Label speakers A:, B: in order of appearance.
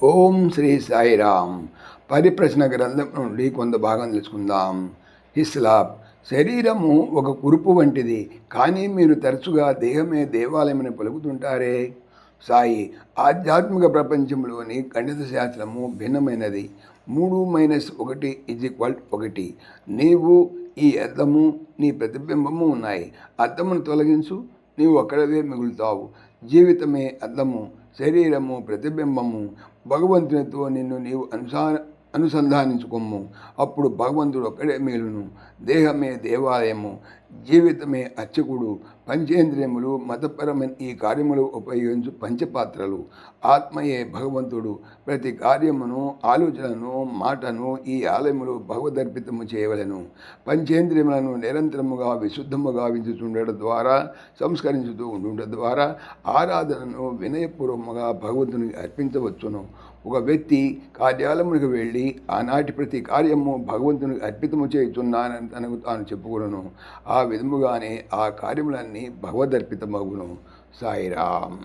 A: ఓం శ్రీ సాయిరామ్. పరిప్రశ్న గ్రంథం నుండి కొంత భాగం తెలుసుకుందాం. హిస్లాప్. శరీరము ఒక కురుపు వంటిది, కానీ మీరు తరచుగా దేహమే దేవాలయమని పలుకుతుంటారే. సాయి. ఆధ్యాత్మిక ప్రపంచంలోని గణిత శాస్త్రము భిన్నమైనది. 3-1 నీవు, ఈ అద్దము, నీ ప్రతిబింబము ఉన్నాయి. అద్దమును తొలగించు, నీవు ఒక్కడవే మిగులుతావు. జీవితమే అద్దము, శరీరము ప్రతిబింబము. భగవంతునితో నిన్ను నీవు అనుసంధానించుకొమ్ము. అప్పుడు భగవంతుడు ఒక్కడే మిగులును. దేహమే దేవాలయము, జీవితమే అర్చకుడు. పంచేంద్రియములు మతపరమైన ఈ కార్యములు ఉపయోగించు పంచపాత్రలు. ఆత్మయే భగవంతుడు. ప్రతి కార్యమును, ఆలోచనను, మాటను ఈ ఆలయములు భగవదర్పితము చేయవలెను. పంచేంద్రియములను నిరంతరముగా విశుద్ధముగా వించుతుండటం ద్వారా, సంస్కరించుతూ ఉండటం ద్వారా ఆరాధనను వినయపూర్వముగా భగవంతునికి అర్పించవచ్చును. ఒక వ్యక్తి కార్యాలయమునికి వెళ్ళి ఆనాటి ప్రతి కార్యము భగవంతునికి అర్పితము చేయుచున్నానని తనకు తాను చెప్పుకును. ఆ విధముగానే ఆ కార్యములన్నీ భగవదర్పితమగును. సాయిరామ్.